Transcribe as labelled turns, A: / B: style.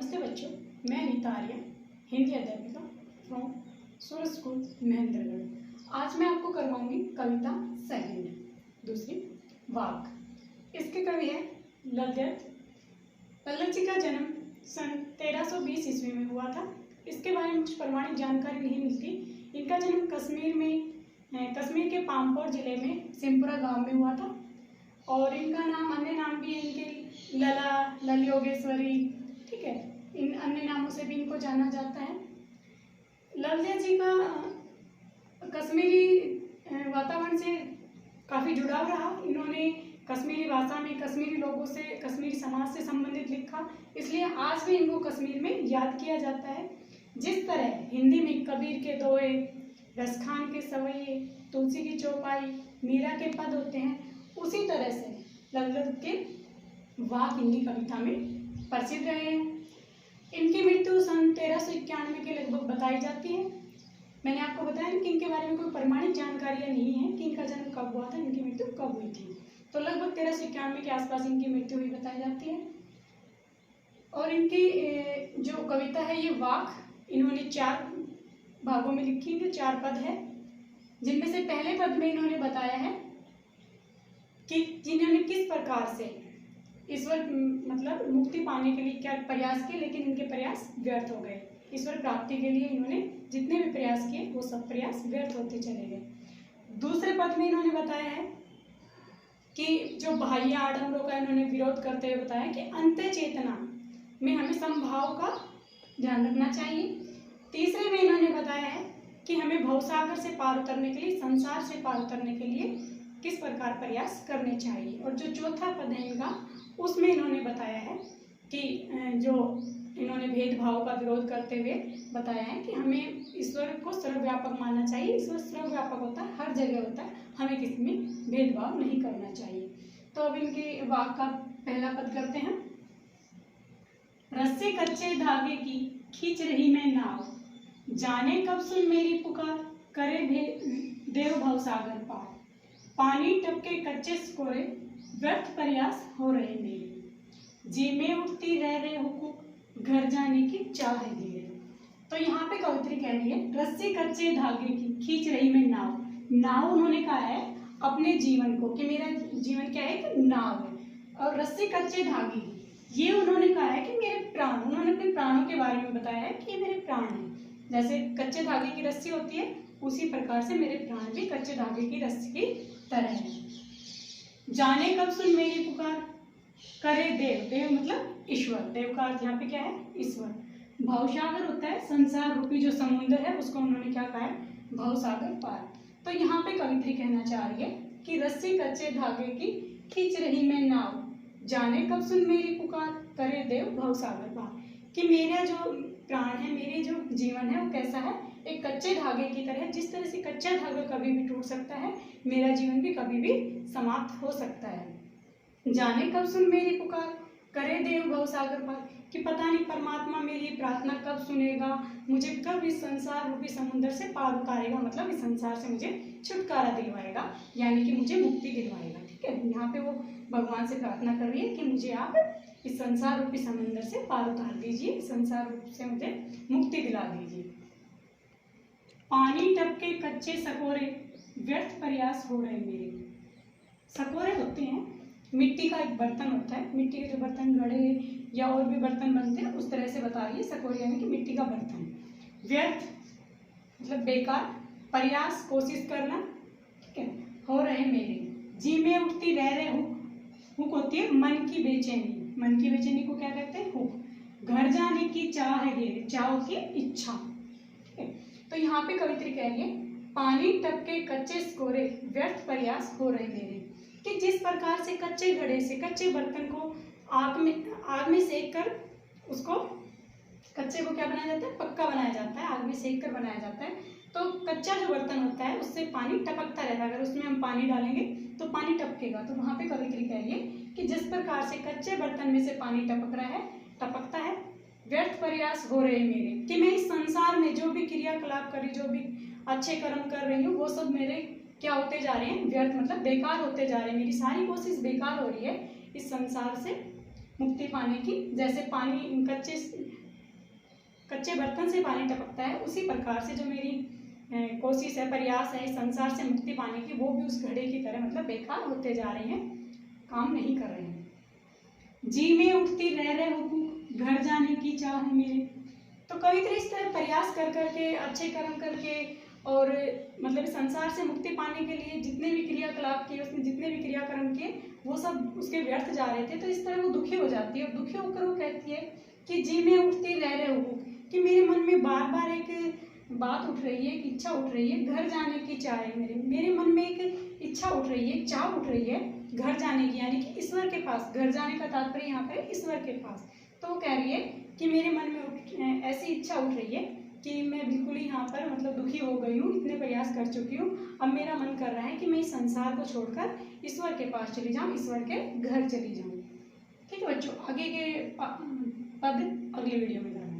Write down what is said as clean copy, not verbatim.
A: नमस्ते बच्चों, मैं नीता आर्य, हिंदी अध्यापिका फ्रॉम सूरज स्कूल महेंद्रगढ़। आज मैं आपको करवाऊंगी कविता सेकंड, दूसरी वाक। इसके कवि है लद्यत। लद्यत जी का जन्म सन 1320 ईस्वी में हुआ था। इसके बारे में कुछ प्रमाणिक जानकारी नहीं मिलती। इनका जन्म कश्मीर के पामपोर जिले में सिमपुरा गांव में हुआ था। और इनका नाम, अन्य नाम भी है इनके लला, लल योगेश्वरी, ठीक है, इन अन्य नामों से भी इनको जाना जाता है। लद्यत जी का कश्मीरी वातावरण से काफ़ी जुड़ाव रहा। इन्होंने कश्मीरी भाषा में कश्मीरी लोगों से, कश्मीरी समाज से संबंधित लिखा, इसलिए आज भी इनको कश्मीर में याद किया जाता है। जिस तरह हिंदी में कबीर के दोहे, रसखान के सवैये, तुलसी की चौपाई, मीरा के पद होते हैं, उसी तरह से लद्यत के वाक हिंदी कविता में प्रसिद्ध रहे हैं। इनकी मृत्यु सन 1391 के लगभग बताई जाती है। मैंने आपको बताया कि इनके बारे में कोई प्रमाणिक जानकारियाँ नहीं है कि इनका जन्म कब हुआ था, इनकी मृत्यु कब हुई थी। तो लगभग 1391 के आसपास इनकी मृत्यु हुई बताई जाती है। और इनकी जो कविता है ये वाक, इन्होंने 4 भागों में लिखी है, 4 पद है, जिनमें से पहले पद में इन्होंने बताया है कि जिन्होंने किस प्रकार से ईश्वर मतलब मुक्ति पाने के लिए क्या प्रयास किए, लेकिन इनके प्रयास व्यर्थ हो गए। ईश्वर प्राप्ति के लिए इन्होंने जितने भी प्रयास किए वो सब प्रयास व्यर्थ होते चले गए। दूसरे पद में इन्होंने बताया है कि जो बाह्य आडंबरों का इन्होंने विरोध करते हुए बताया कि अंत्य चेतना में हमें समभाव का ध्यान रखना चाहिए। तीसरे में इन्होंने बताया है कि हमें भवसागर से पार उतरने के लिए, संसार से पार उतरने के लिए किस प्रकार प्रयास करने चाहिए। और जो चौथा पद है इनका, उसमें इन्होंने बताया है कि जो इन्होंने भेदभाव का विरोध करते हुए बताया है कि हमें ईश्वर को सर्वव्यापक मानना चाहिए। ईश्वर सर्वव्यापक होता है, हर जगह होता है, हमें किसी में भेदभाव नहीं करना चाहिए। तो अब इनके वाक का पहला पद करते हैं। रस्से कच्चे धागे की खींच रही मैं नाव, जाने कब सुन मेरी पुकार, करे देव भवसागर पार। पानी टपके कच्चे स्कोरे, व्यर्थ प्रयास हो रहे मेरे, जी में उठती रह रहे हुकूक, घर जाने की चाह है धीरे। तो यहाँ पे कवित्री कह रही है, रस्सी कच्चे धागे की खींच रही मैं नाव। नाव उन्होंने कहा है अपने जीवन को, कि मेरा जीवन क्या है, कि नाव है। और रस्सी कच्चे धागे, ये उन्होंने कहा है कि मेरे प्राण, उन्होंने अपने प्राणों के बारे में बताया है कि ये मेरे प्राण हैं। जैसे कच्चे धागे की रस्सी होती है, उसी प्रकार से मेरे प्राण भी कच्चे धागे की रस्सी की तरह है। जाने कब सुन मेरी पुकार, करे देव, देव मतलब ईश्वर, देव का अर्थ यहाँ पे क्या है, ईश्वर। भवसागर होता है संसार रूपी जो समुद्र है, उसको उन्होंने क्या कहा है, भवसागर पार। तो यहाँ पे कवित्री कहना चाह रही है कि रस्सी कच्चे धागे की खींच रही मैं नाव, जाने कब सुन मेरी पुकार, करे देव भवसागर पार। कि मेरा जो प्राण है, मेरे जो जीवन है वो कैसा है, एक कच्चे धागे की तरह। जिस तरह से कच्चा धागा कभी भी टूट सकता है, मेरा जीवन भी कभी भी समाप्त हो सकता है। जाने कब सुन मेरी पुकार, करे देव भवसागर पार। कि पता नहीं परमात्मा मेरी प्रार्थना कब सुनेगा, मुझे कब इस संसार रूपी समुद्र से पार उतारेगा, मतलब इस संसार से मुझे छुटकारा दिलवाएगा, यानी कि मुझे मुक्ति दिलवाएगा। ठीक है, यहाँ पे वो भगवान से प्रार्थना कर रही है कि मुझे आप इस संसार रूपी समुद्र से पार उतार दीजिए, संसार रूप से मुझे मुक्ति दिला दीजिए। पानी टपके कच्चे सकोरे, व्यर्थ प्रयास हो रहे मेरे। सकोरे होते हैं, मिट्टी का एक बर्तन होता है, मिट्टी के जो बर्तन, घड़े या और भी बर्तन बनते हैं, उस तरह से बता रही है। सकोरे यानी कि मिट्टी का बर्तन। व्यर्थ मतलब बेकार, प्रयास कोशिश करना, ठीक है, हो रहे मेरे, जी में उठती रह रहे हुक। हुक होती है मन की बेचैनी, मन की बेचैनी को क्या कहते हैं, हुक। घर जाने की चाह है घेरे, चाह होती है इच्छा। ठीक है, तो यहाँ पे कवित्री कह रही है, पानी टपके कच्चे स्कोरे, व्यर्थ प्रयास हो रहे मेरे। कि जिस प्रकार से कच्चे घड़े से, कच्चे बर्तन को आग में सेक कर उसको, कच्चे को क्या बनाया जाता है, पक्का बनाया जाता है, आग में सेक कर बनाया जाता है। तो कच्चा जो बर्तन होता है उससे पानी टपकता रहता है, अगर उसमें हम पानी डालेंगे तो पानी टपकेगा। तो वहाँ पे कवित्री कह रही है कि जिस प्रकार से कच्चे बर्तन में से पानी टपकता है, व्यर्थ प्रयास हो रहे मेरे। कि मैं इस संसार में जो भी क्रियाकलाप कर रही, जो भी अच्छे कर्म कर रही हूँ, वो सब मेरे क्या होते जा रहे हैं, व्यर्थ मतलब बेकार होते जा रहे हैं। मेरी सारी कोशिश बेकार हो रही है इस संसार से मुक्ति पाने की। जैसे पानी, कच्चे कच्चे बर्तन से पानी टपकता है, उसी प्रकार से जो मेरी कोशिश है, प्रयास है इस संसार से मुक्ति पाने की, वो भी उस घड़े की तरह मतलब बेकार होते जा रहे हैं, काम नहीं कर रहे हैं। जी में उठती रह रहे हुकूक, घर जाने की चाह है मेरे। तो कवित्री इस तरह प्रयास कर करके, अच्छे कर्म करके और मतलब संसार से मुक्ति पाने के लिए जितने भी क्रियाकलाप किए, उसने जितने भी क्रियाकर्म किए, वो सब उसके व्यर्थ जा रहे थे। तो इस तरह वो दुखी हो जाती है, और दुखी होकर वो कहती है कि जी में उठती रह रहे हुकूक, कि मेरे मन में बार बार एक बात उठ रही है, एक इच्छा उठ रही है, घर जाने की चाह है मेरे मन में एक इच्छा उठ रही है, एक चाह उठ रही है घर जाने की, यानी कि ईश्वर के पास। घर जाने का तात्पर्य यहाँ पे ईश्वर के पास। तो वो कह रही है कि मेरे मन में ऐसी इच्छा उठ रही है कि मैं बिल्कुल ही यहाँ पर मतलब दुखी हो गई हूँ, इतने प्रयास कर चुकी हूँ, अब मेरा मन कर रहा है कि मैं इस संसार को छोड़कर ईश्वर के पास चली जाऊँ, ईश्वर के घर चली जाऊँ। ठीक है बच्चों, आगे के पद अगली वीडियो में करेंगे।